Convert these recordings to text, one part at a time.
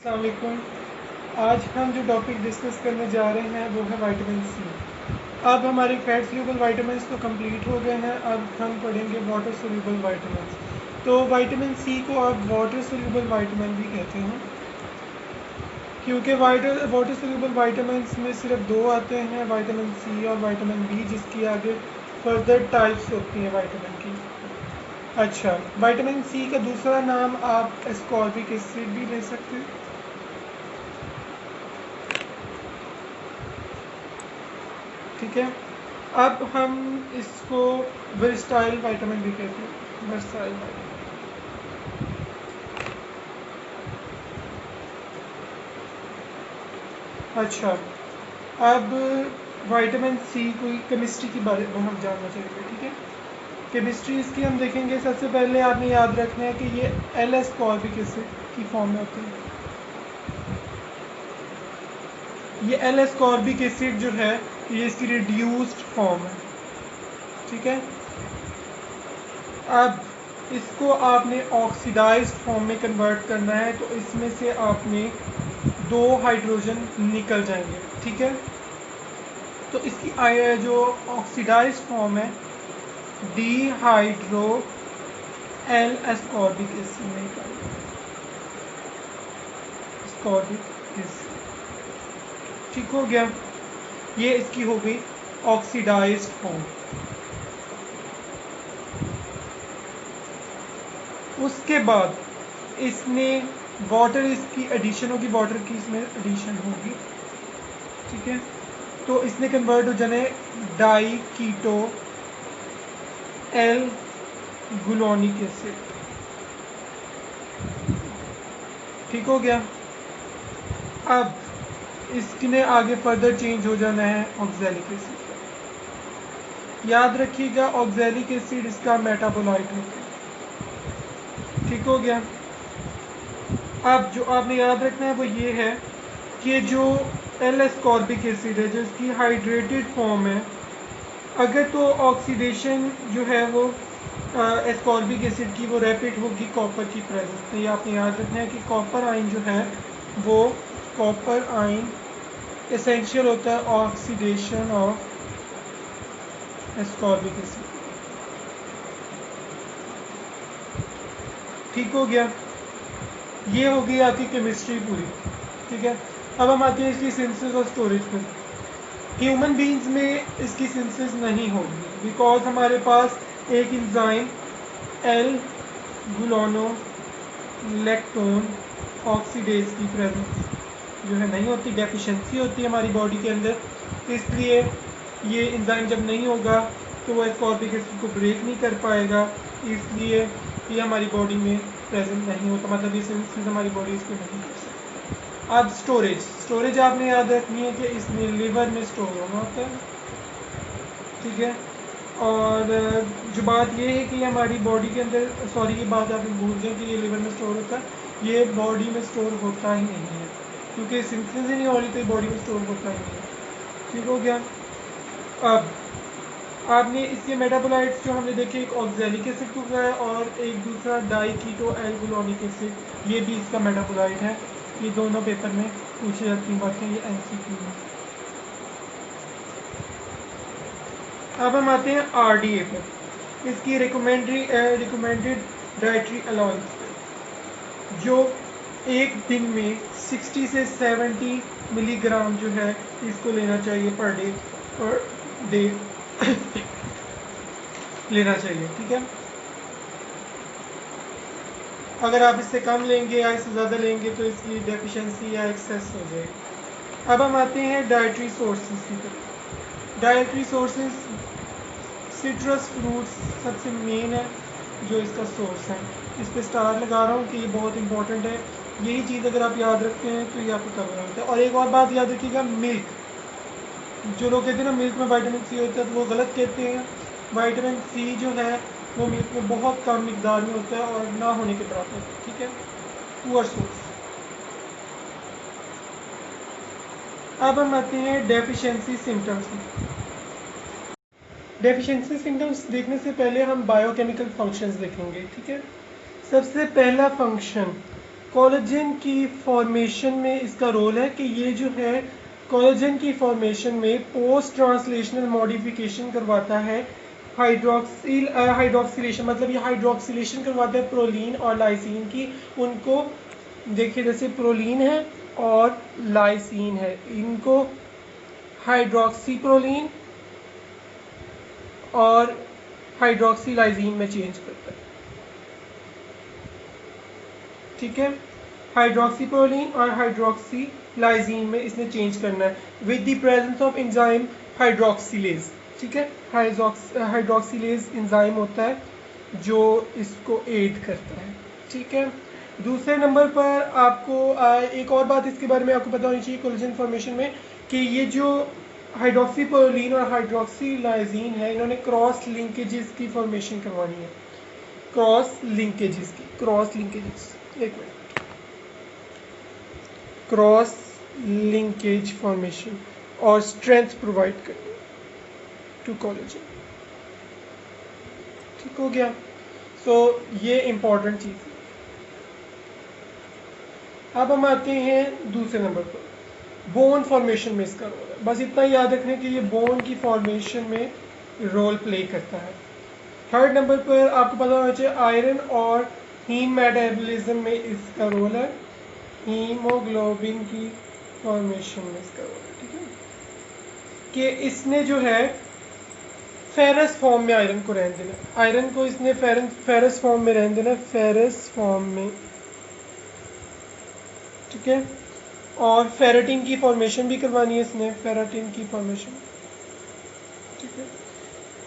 अस्सलाम वालेकुम। आज हम जो टॉपिक डिस्कस करने जा रहे हैं वो है विटामिन सी। अब हमारे फैट सोल्यूबल विटामिन्स तो कंप्लीट हो गए हैं, अब हम पढ़ेंगे वाटर सोल्यूबल विटामिन्स। तो विटामिन सी को आप वाटर सोल्यूबल विटामिन भी कहते हैं, क्योंकि वाटर सोल्यूबल विटामिन्स में सिर्फ दो आते हैं, विटामिन सी और विटामिन बी, जिसकी आगे फर्दर टाइप्स होती हैं विटामिन की। अच्छा, विटामिन सी का दूसरा नाम आप एस्कॉर्बिक एसिड भी ले सकते हैं। ठीक है, अब हम इसको वर्सटाइल विटामिन भी कहते हैं, वर्सटाइल विटामिन। अच्छा, अब विटामिन सी की केमिस्ट्री के बारे में हम जानना चाहेंगे। ठीक है, केमिस्ट्री इसकी हम देखेंगे। सबसे पहले आपने याद रखना है कि ये एल एस्कॉर्बिक एसिड की फॉर्म में होती है। ये एल एस्कॉर्बिक एसिड जो है ये इसकी रिड्यूस्ड फॉर्म है। ठीक है, अब इसको आपने ऑक्सीडाइज्ड फॉर्म में कन्वर्ट करना है, तो इसमें से आपने 2 हाइड्रोजन निकल जाएंगे। ठीक है, तो इसकी जो ऑक्सीडाइज्ड फॉर्म है D hydro L ascorbic acid में एस्कॉर्बिक एसिड। ठीक हो गया, ये इसकी हो गई ऑक्सीडाइज्ड फॉर्म। उसके बाद इसने वाटर, इसकी एडिशन होगी, वाटर की इसमें एडिशन होगी। ठीक है, तो इसने कन्वर्ट हो जाना है डाई कीटो एल गुलोनिक एसिड। ठीक हो गया, अब इसने आगे फर्दर चेंज हो जाना है ऑक्सैलिक एसिड। याद रखिएगा ऑक्सैलिक एसिड इसका मेटाबोलाइट होता है। ठीक हो गया, अब जो आपने याद रखना है वो ये है कि जो एल एस्कॉर्बिक एसिड है, जो इसकी हाइड्रेटेड फॉर्म है, अगर तो ऑक्सीडेशन जो है वो एस्कॉर्बिक एसिड की वो रैपिड होगी कॉपर की प्रेजेंस में। ये आपने याद रखना है कि कॉपर आयन जो है वो कॉपर आयन एसेंशियल होता है ऑक्सीडेशन ऑफ एस्कॉर्बिक एसिड। ठीक हो गया, ये हो गई आपकी केमिस्ट्री पूरी। ठीक है, अब हम आते हैं इसकी सिंथेसिस और स्टोरेज पर। ह्यूमन बींग्स में इसकी सिंथेसिस नहीं होगी, बिकॉज हमारे पास एक एंजाइम एल गुलानो लैक्टोन ऑक्सीडेज की प्रेजेंस जो है नहीं होती, डेफिशिएंसी होती है हमारी बॉडी के अंदर। इसलिए ये एंजाइम जब नहीं होगा तो वो एस्कॉर्बिक एसिड को ब्रेक नहीं कर पाएगा, इसलिए ये हमारी बॉडी में प्रेजेंट नहीं होता, मतलब ये सिंथेसिस हमारी बॉडी इसको नहीं कर सकती। अब स्टोरेज आपने याद रखनी है कि इसमें लिवर में स्टोर होना होता है। ठीक है, और जो बात ये है कि हमारी बॉडी के अंदर, सॉरी ये बात आप भूल जाए कि ये लिवर में स्टोर होता है, ये बॉडी में स्टोर होता ही नहीं है, क्योंकि सिंथेसिस ही नहीं हो रही तो बॉडी में स्टोर होता ही नहीं है। ठीक हो गया, अब आपने इसके मेटाबोलाइट्स जो हमने देखे, एक ऑक्सैलिक एसिड को है और एक दूसरा डाई कीटो एल गुलोनिक एसिड, ये भी इसका मेटाबोलाइट है। ये दोनों पेपर में पूछी जाती बातें, ये एमसीक्यू में। अब हम आते हैं आरडीए पर, इसकी रिकमेंडेड डाइटरी अलाउंस पर, जो एक दिन में 60 से 70 मिलीग्राम जो है इसको लेना चाहिए पर डे लेना चाहिए। ठीक है, अगर आप इससे कम लेंगे या इससे ज़्यादा लेंगे तो इसकी डेफिशिएंसी या एक्सेस हो जाएगी। अब हम आते हैं डाइटरी सोर्सेज की तरफ। डाइटरी सोर्सेज सिट्रस फ्रूट्स सबसे मेन है जो इसका सोर्स है। इस पर स्टार लगा रहा हूँ कि ये बहुत इंपॉर्टेंट है। यही चीज़ अगर आप याद रखते हैं तो ये आपको कवर होता है। और एक और बात याद रखिएगा, मिल्क, जो लोग कहते हैं ना मिल्क में विटामिन सी होता है, तो वो गलत कहते हैं। विटामिन सी जो है वो मिल्क में बहुत कम मिकदार में होता है और ना होने के बराबर। ठीक है, पुअर सोर्स। अब हम आते हैं डेफिशिएंसी सिम्टम्स में। डेफिशिएंसी सिम्टम्स देखने से पहले हम बायोकेमिकल फंक्शंस देखेंगे। ठीक है, सबसे पहला फंक्शन कोलेजन की फॉर्मेशन में इसका रोल है कि ये जो है कोलेजन की फॉर्मेशन में पोस्ट ट्रांसलेशनल मॉडिफिकेशन करवाता है हाइड्रोक्सिलेशन, मतलब ये हाइड्रोक्सिलेशन करवाता है प्रोलीन और लाइसिन की। उनको देखिए जैसे प्रोलीन है और लाइसिन है, इनको हाइड्रोक्सी प्रोलीन और हाइड्रोक्सी लाइसिन में चेंज करता है। ठीक है, हाइड्रोक्सी प्रोलीन और हाइड्रोक्सी लाइसिन में इसने चेंज करना है with the presence of enzyme hydroxylase. ठीक है, हाइड्रोक्सिलेज एंजाइम होता है जो इसको एड करता है। ठीक है, दूसरे नंबर पर आपको एक और बात इसके बारे में आपको पता होनी चाहिए कोलेजन फॉर्मेशन में, कि ये जो हाइड्रोक्सी प्रोलीन और हाइड्रोक्सी लाइसिन है, इन्होंने क्रॉस लिंकेजेस की फॉर्मेशन करवानी है। क्रॉस लिंकेजेस की, क्रॉस लिंकेजेस, एक मिनट, क्रॉस लिंकेज फॉर्मेशन और स्ट्रेंथ प्रोवाइड करनी टू कोलेजन। ठीक हो गया, सो ये इंपॉर्टेंट चीज़ है। अब हम आते हैं दूसरे नंबर पर, बोन फॉर्मेशन में इसका रोल है। बस इतना याद रखने कि ये बोन की फॉर्मेशन में रोल प्ले करता है। थर्ड नंबर पर आपको पता होना चाहिए आयरन और हीम मेटाबॉलिज्म में इसका रोल है, हीमोग्लोबिन की फॉर्मेशन में इसका रोल है। ठीक है, कि इसने जो है फेरस फॉर्म में आयरन को रहने देना, आयरन को इसने फेरस फॉर्म में रहने देना, फेरस फॉर्म में। ठीक है, और फेरेटिन की फॉर्मेशन भी करवानी है इसने, फेरेटिन की फॉर्मेशन। ठीक है,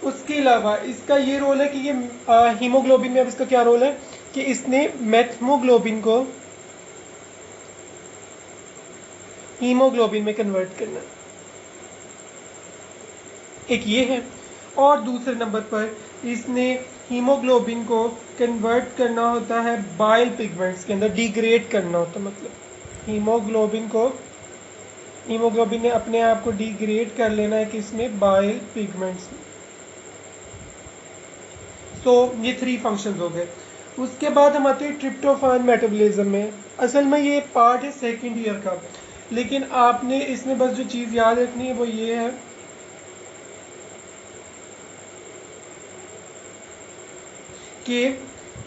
उसके अलावा इसका ये रोल है कि ये हीमोग्लोबिन में अब इसका क्या रोल है कि इसने मेथमोग्लोबिन को हीमोग्लोबिन में कन्वर्ट करना, एक ये है। और दूसरे नंबर पर इसने हीमोग्लोबिन को कन्वर्ट करना होता है बाइल पिगमेंट्स के अंदर, डिग्रेड करना होता है, मतलब हीमोग्लोबिन ने अपने आप को डिग्रेड कर लेना है किसमें, बाइल पिगमेंट्स में। तो ये 3 फंक्शंस हो गए। उसके बाद हम आते हैं ट्रिप्टोफान मेटाबॉलिज्म में। असल में ये पार्ट है सेकेंड ईयर का, लेकिन आपने इसमें बस जो चीज़ याद रखनी है वो ये है कि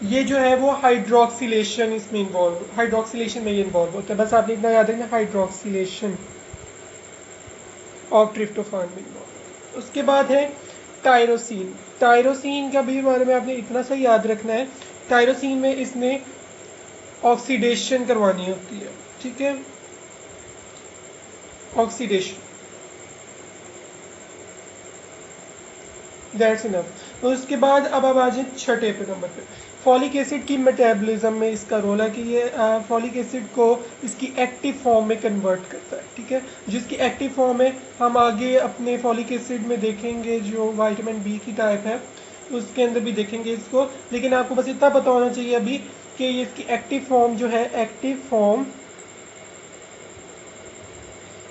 ये जो है वो हाइड्रोक्सिलेशन इसमें इन्वॉल्व, हाइड्रोक्सिलेशन में ये इन्वॉल्व होता है। बस आपने इतना याद रखना, हाइड्रोक्सिलेशन ऑफ ट्रिप्टोफान में इन्वॉल्व। उसके बाद है टायरोसिन। टायरोसिन का भी बारे में आपने इतना सा याद रखना है, टायरोसिन में इसने ऑक्सीडेशन करवानी होती है। ठीक है, ऑक्सीडेशन, दैट्स इनफ। उसके बाद अब आ जाए छठे पे नंबर पे, फॉलिक एसिड की मेटाबॉलिज्म में इसका रोल है कि ये फॉलिक एसिड को इसकी एक्टिव फॉर्म में कन्वर्ट करता है। ठीक है, जिसकी एक्टिव फॉर्म है हम आगे अपने फॉलिक एसिड में देखेंगे, जो विटामिन बी की टाइप है उसके अंदर भी देखेंगे इसको। लेकिन आपको बस इतना पता होना चाहिए अभी कि ये इसकी एक्टिव फॉर्म जो है, एक्टिव फॉर्म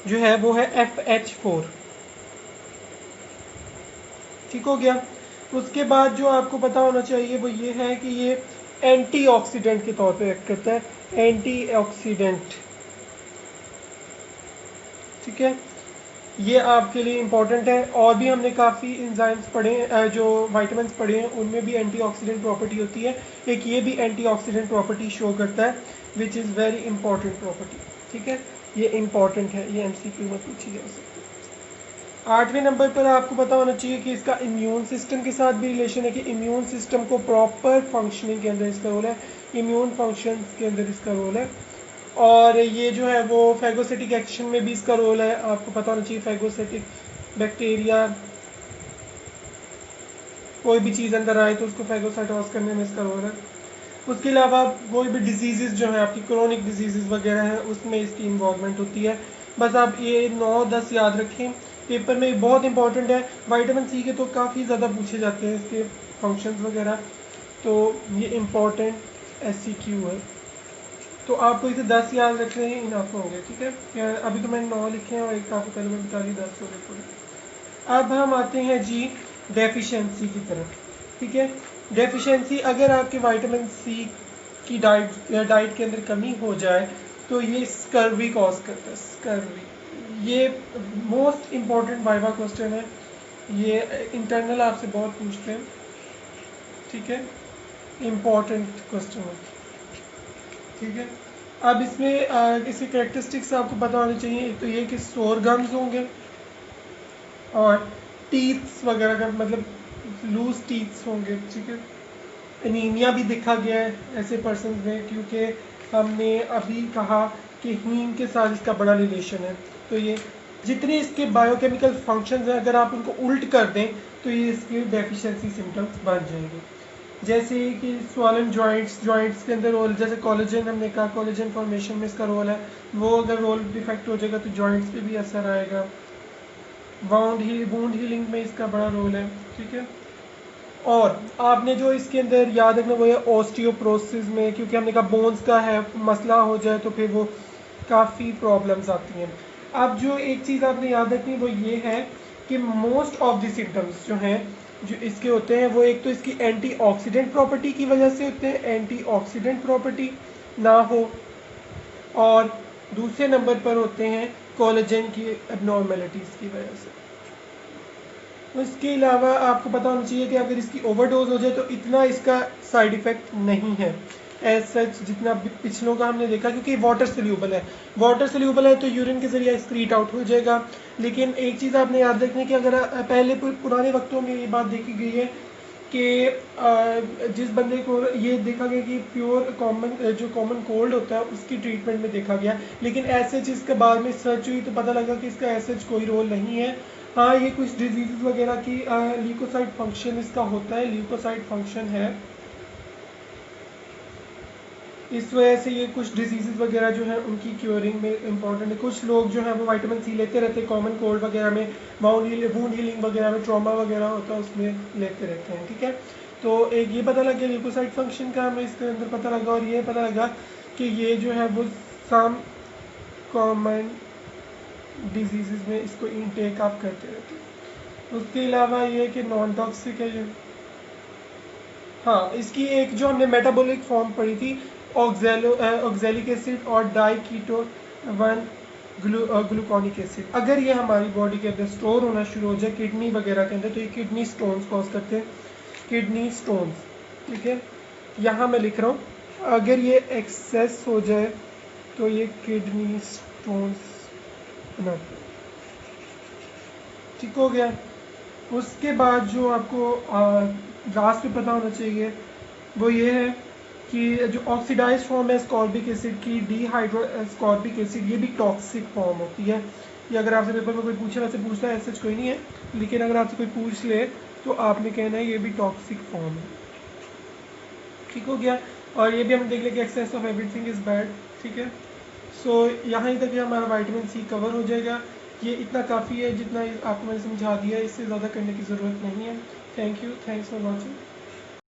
जो है वो है FH4। ठीक हो गया। उसके बाद जो आपको पता होना चाहिए वो ये है कि ये एंटीऑक्सीडेंट के तौर पे एक्ट करता है, एंटीऑक्सीडेंट। ठीक है, ये आपके लिए इम्पोर्टेंट है। और भी हमने काफ़ी एंजाइम्स पढ़े हैं, जो विटामिन्स पढ़े हैं, उनमें भी एंटीऑक्सीडेंट प्रॉपर्टी होती है। एक ये भी एंटीऑक्सीडेंट प्रॉपर्टी शो करता है, which is very important property. ठीक है, ये इंपॉर्टेंट है, ये MCQ में पूछी जा सकती है। 8वें नंबर पर आपको पता होना चाहिए कि इसका इम्यून सिस्टम के साथ भी रिलेशन है, कि इम्यून सिस्टम को प्रॉपर फंक्शनिंग के अंदर इसका रोल है, इम्यून फंक्शन के अंदर इसका रोल है। और ये जो है वो फैगोसिटिक एक्शन में भी इसका रोल है। आपको पता होना चाहिए फैगोसिटिक बैक्टीरिया, कोई भी चीज़ अंदर आए तो उसको फैगोसाइटोस करने में इसका रोल है। उसके अलावा कोई भी डिजीज़ जो है आपकी क्रोनिक डिजीज़ वगैरह हैं उसमें इसकी इन्वॉल्वमेंट होती है। बस आप ये 9-10 याद रखें, पेपर में बहुत इंपॉर्टेंट है। विटामिन सी के तो काफ़ी ज़्यादा पूछे जाते हैं इसके फंक्शंस वगैरह, तो ये इम्पॉर्टेंट SCQ है। तो आपको इसे 10 याद रखने ही इनफ होंगे। ठीक है, अभी तो मैंने 9 लिखे हैं और एक आपको पहले मैं बता दी 10 हो गए पूरे। अब हम आते हैं जी डेफिशिएंसी की तरफ। ठीक है, डेफिशिएंसी, अगर आपके विटामिन सी कि डाइट के अंदर कमी हो जाए तो ये स्कर्वी कॉज करता है। स्कर्वी ये मोस्ट इम्पॉर्टेंट वाइवा क्वेश्चन है, ये इंटरनल आपसे बहुत पूछते हैं, ठीक है, इम्पॉर्टेंट क्वेश्चन है, ठीक है। अब इसमें इसकी करेक्टरिस्टिक्स आपको पता होनी चाहिए। तो ये कि सोरगम्स होंगे और टीथ्स वगैरह का मतलब लूज टीथ्स होंगे, ठीक है। एनीमिया भी देखा गया है ऐसे पर्सन में, क्योंकि हमने अभी कहा कि हीम के साथ इसका बड़ा रिलेशन है। तो ये जितने इसके बायोकेमिकल फंक्शंस हैं अगर आप उनको उल्ट कर दें तो ये इसके डेफिशिएंसी सिम्टम्स बन जाएंगे। जैसे कि स्वॉलन जॉइंट्स के अंदर रोल, जैसे कोलेजन हमने कहा कोलेजन फॉर्मेशन में इसका रोल है, वो अगर रोल डिफेक्ट हो जाएगा तो जॉइंट्स पे भी असर आएगा। वूंड हीलिंग में इसका बड़ा रोल है, ठीक है। और आपने जो इसके अंदर याद रखना वो है ऑस्टियोप्रोसिस में, क्योंकि हमने कहा बोन्स का है मसला हो जाए तो फिर वो काफ़ी प्रॉब्लम्स आती हैं। अब जो एक चीज़ आपने याद रखनी वो ये है कि मोस्ट ऑफ द सिम्टम्स जो हैं जो इसके होते हैं वो एक तो इसकी एंटीऑक्सीडेंट प्रॉपर्टी की वजह से होते हैं, एंटीऑक्सीडेंट प्रॉपर्टी ना हो, और दूसरे नंबर पर होते हैं कोलेजन की एबनॉर्मेलिटीज़ की वजह से। इसके अलावा आपको पता होना चाहिए कि अगर इसकी ओवरडोज हो जाए तो इतना इसका साइड इफ़ेक्ट नहीं है एज सच जितना पिछलों का हमने देखा, क्योंकि वाटर सोल्यूबल है। वाटर सोल्यूबल है तो यूरिन के जरिए एक्सक्रीट आउट हो जाएगा। लेकिन एक चीज़ आपने याद रखनी कि अगर पहले पुराने वक्तों में ये बात देखी गई है कि जिस बंदे को ये देखा गया कि प्योर कॉमन कोल्ड होता है उसकी ट्रीटमेंट में देखा गया, लेकिन ऐसे जिसके बाद में सर्च हुई तो पता लगा कि इसका ऐसे कोई रोल नहीं है। हाँ, ये कुछ डिजीज़ वगैरह की ल्यूकोसाइट फंक्शन इसका होता है, ल्यूकोसाइट फंक्शन है, इस वजह से ये कुछ डिजीज़ वगैरह जो है उनकी क्योरिंग में इंपॉर्टेंट है। कुछ लोग जो है वो विटामिन सी लेते रहते हैं कॉमन कोल्ड वगैरह में, वूंड हीलिंग वगैरह में, ट्रॉमा वगैरह होता है उसमें लेते रहते हैं, ठीक है। तो एक ये पता लग गया ल्यूकोसाइट फंक्शन का हमें इसके अंदर पता लगा, और ये पता लगा कि ये जो है वो सम कॉमन डिजीज़ में इसको इनटेक आप करते रहते हैं। उसके अलावा ये कि नॉन टॉक्सिक है ये। हाँ, इसकी एक जो हमने मेटाबॉलिक फॉर्म पढ़ी थी ऑक्जेलिक एसिड और डाइकीटो 1 ग्लूकोनिक एसिड, अगर ये हमारी बॉडी के अंदर स्टोर होना शुरू हो जाए किडनी वगैरह के अंदर तो ये किडनी स्टोन्स कॉज करते हैं, किडनी स्टोन्स, ठीक है। यहाँ मैं लिख रहा हूँ अगर ये एक्सेस हो जाए तो ये किडनी स्टोन्स बना, ठीक हो गया। उसके बाद जो आपको लास्ट में पता होना चाहिए वो ये है कि जो ऑक्सीडाइज फॉर्म है स्कॉर्बिक एसिड की, डीहाइड्रो स्कॉर्बिक एसिड, ये भी टॉक्सिक फॉर्म होती है। ये अगर आपसे पेपर में कोई पूछे, वैसे पूछता है ऐसा कोई नहीं है, लेकिन अगर आपसे कोई पूछ ले तो आपने कहना है ये भी टॉक्सिक फॉर्म है, ठीक हो गया। और ये भी हमने देख लिया कि excess of everything is bad, ठीक है। सो यहाँ तक हमारा विटामिन सी कवर हो जाएगा। ये इतना काफ़ी है जितना आपको मैंने समझा दिया, इससे ज़्यादा करने की ज़रूरत नहीं है। Thank you, thanks for watching.